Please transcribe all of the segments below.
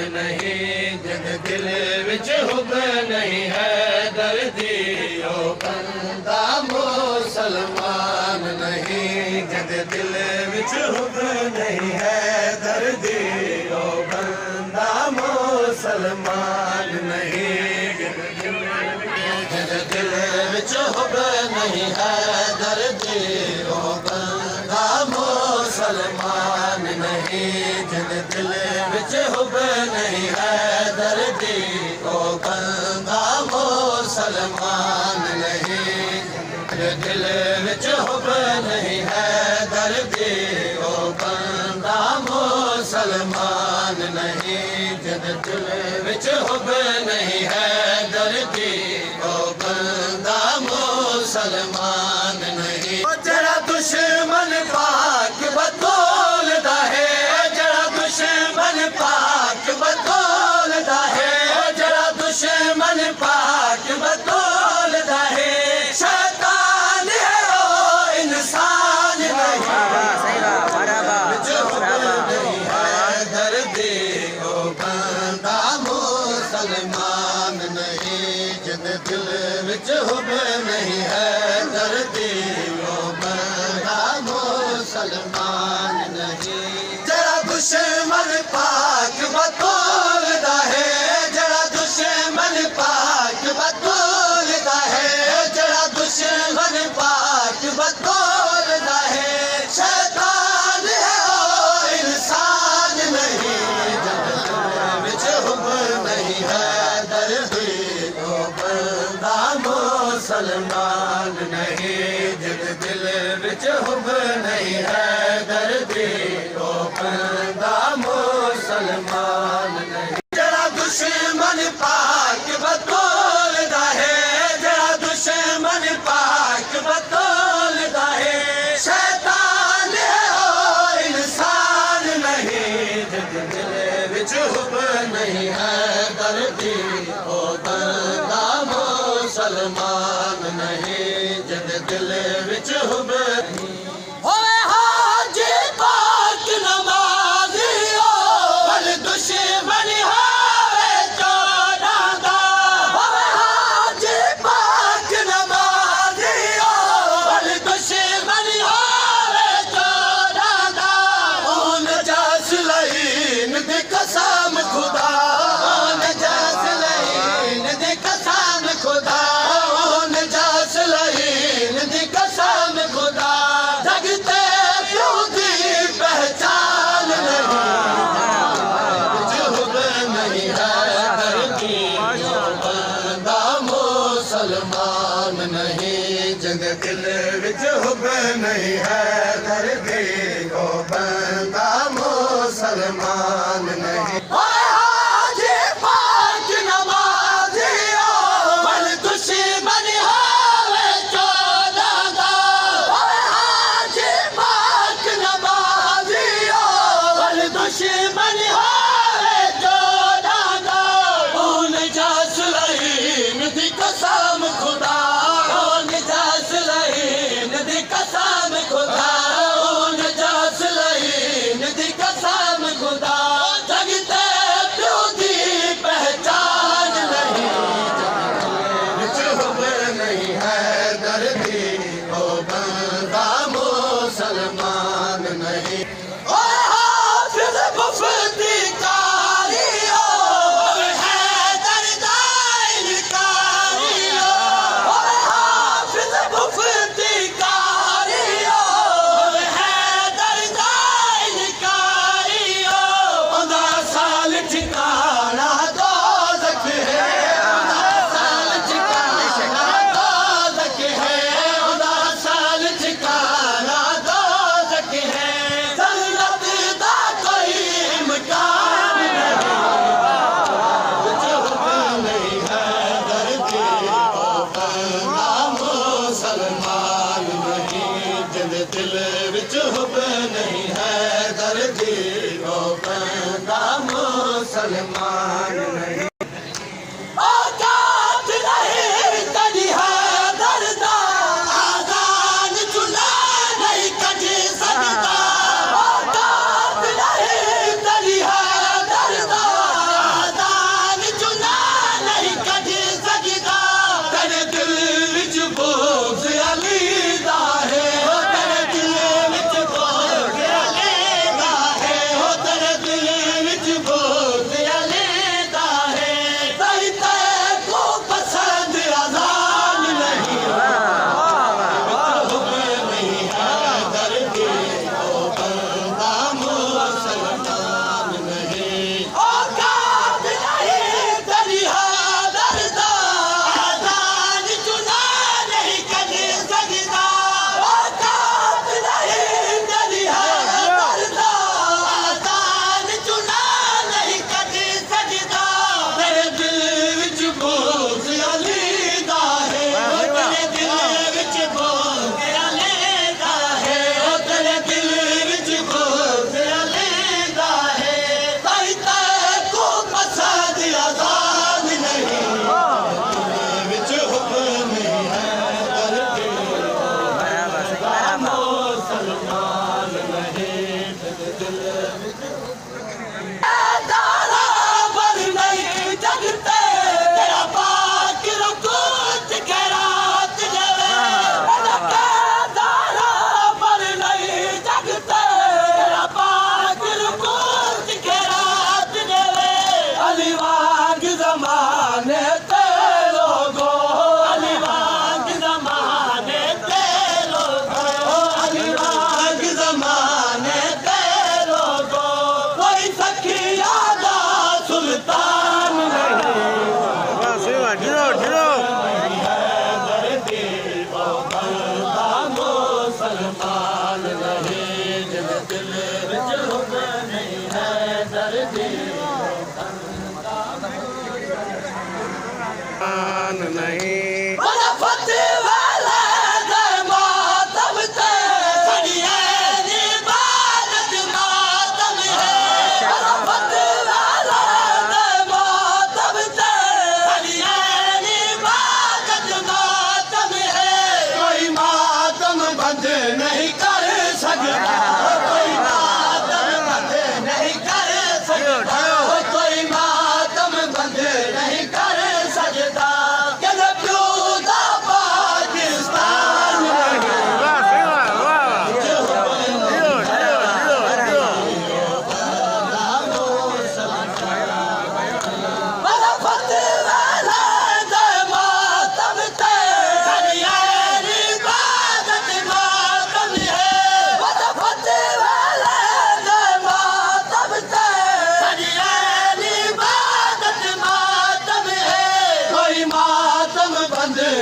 नहीं, जिन दिल विच हुब नहीं है दर्दी ओ बंदा मुसलमान नहीं, जिन दिल विच हुब नहीं है दर्दी ओ बंदा मुसलमान नहीं, जिन दिल विच हुब नहीं है दर्दी ओ बंदा मुसलमान नहीं, जिन दिल विच हुब नहीं है दर्दी ओ बंदा मुसलमान नहीं, जिन दिल विच हुब नहीं है दर्दी ओ बंदा मुसलमान नहीं, जिन दिल विच हुब नहीं है दर्दी ओ बंदा मुसलमान नहीं। जरा दुश्मन पाक बतौलदा है, जरा दुश्मन पाक बतौलदा है, जरा दुश्मन पाक बतौलदा है, शैतान है ओ इंसान नहीं, विच हुब नहीं है दर्दी ओ बंदा मुसलमान नहीं, जिन दिल विच हुब नहीं है दर्दी ओ बंदा मुसलमान नहीं। जरा दुश्मन पाक बतौलदा है, जरा दुश्मन पाक बतौलदा है, जरा दुश्मन पाक बतौलदा है, शैतान है ओ इंसान नहीं, जिन दिल विच हुब नहीं है दर्दी ओ बंदा मुसलमान नहीं, जिन दिल विच हुब नहीं है दर्दी ओ बंदा मुसलमान नहीं। जरा दुश्मन पाक बतौलदा है, जरा दुश्मन पाक बतौलदा है, शैतान है ओ इंसान नहीं, जिन दिल विच हुब नहीं है दर्दी ओ बंदा मुसलमान नहीं, जिन दिल विच हुब नहीं। होवे हाजी पाक नमाज़ी ओ वल दुश्मन हावे चोदां दा, होवे हाजी पाक नमाज़ी ओ वल दुश्मन हावे चोदां दा, ओन जास लईन दी कसम खुदा, ओन जास लईन दी कसम खुदा, ओन जास लईन दी कसम खुदा, जगते प्यो दी पहचान नहीं, विच हुब नहीं है दर्दी ओ बंदा मुसलमान नहीं, जिन दिल विच हुब नहीं है दर्दी ओ बंदा मुसलमान नहीं। ओए हाजी पाक नमाज़ी ओ वल दुश्मन हावे चोदां दा, ओए हाजी पाक नमाज़ी ओ वल दुश्मन हावे चोदां दा, ओन जास लईन दी कसम खुदा, ओन जास लईन दी कसम खुदा, ओन जास लईन दी कसम खुदा, जगते प्यो दी पहचान नहीं, विच हुब नहीं है दर्दी ओ बंदा मुसलमान नहीं। ओए हाफिज़ मुफ्ती कारी ओ हैदर दा इनकारी ओ, ओए हाफिज़ मुफ्ती कारी ओ हैदर दा इनकारी ओ, ओदा साल ठिकाना दोज़ख है, ओदा साल ठिकाना दोज़ख है, ओदा साल ठिकाना दोज़ख है, जन्नत दा कोई इम्कान नहीं, विच हुब नहीं है दर्दी ओ बंदा मुसलमान नहीं, जिन दिल विच हुब नहीं है दर्दी ओ बंदा मुसलमान नहीं। औकात नहीं कदी है दर्दा, आज़ान चुला नहीं कदी सकता, औकात नहीं कदी है दर्दा, नहीं वरफत वाला मातम ते सड़िए इबादत मातम है वरफत वाला मातम ते सड़िए इबादत मातम है कोई मातम बंद नहीं कर सकता कोई मातम बंद नहीं कर सकता कोई मातम बंद नहीं कर सकता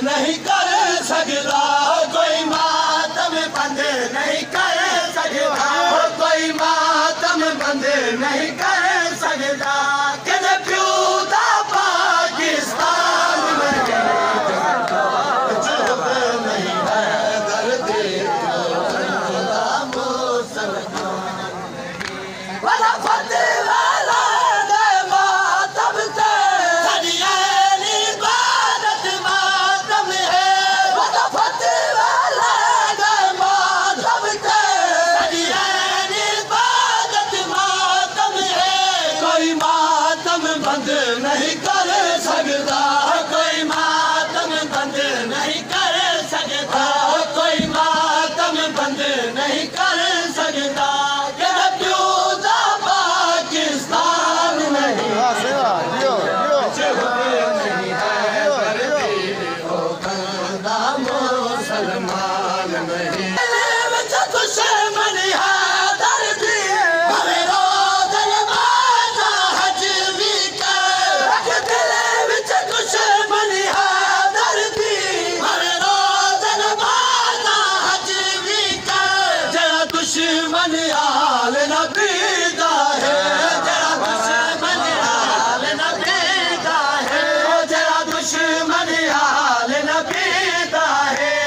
नहीं कर सकता कोई मातम बंद नहीं कर सकता कोई मातम बंद नहीं कर सकता कि प्यूदा पाकिस्तान में चुप नहीं है दर्द वरफत वाला मातम से सड़िए इबादत मातम है वरफत वाला मातम से सड़िए इबादत मातम है कोई मातम बंद नहीं कर सकता कोई मातम बंद नहीं कर सकता कोई मातम बंद नहीं कर सकता मुसलमान नहीं दुश्मन है दर्दी हमें रोज नमाज़ हज भी कर दिल विच दुश्मन है दर्दी हमें रोज नमाज़ हज भी कर जरा दुश्मन आल नबी दा है जरा दुश्मन आल नबी दा है जरा दुश्मन आल नबी दा है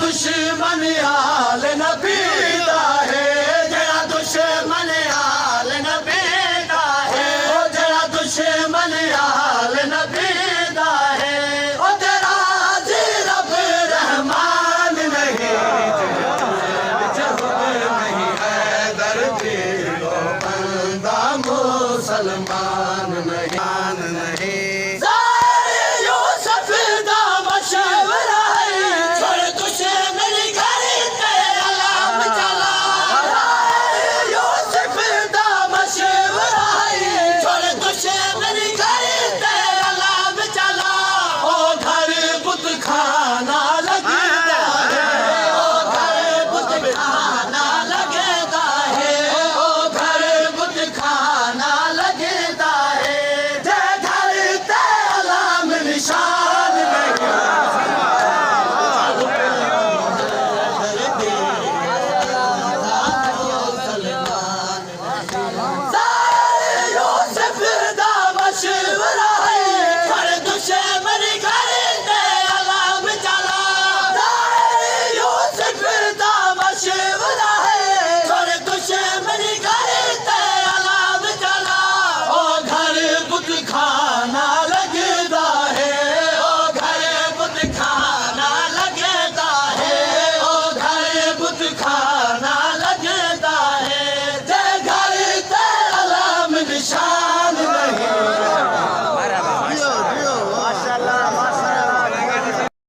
दुश्मन आल नबी दा है जरा दुश्मन आल नबी दा है जरा दुश्मन आल नबी दा है ओ तेरा जी रब रहमान नहीं नहीं है दर्दी बंदा मुसलमान नहीं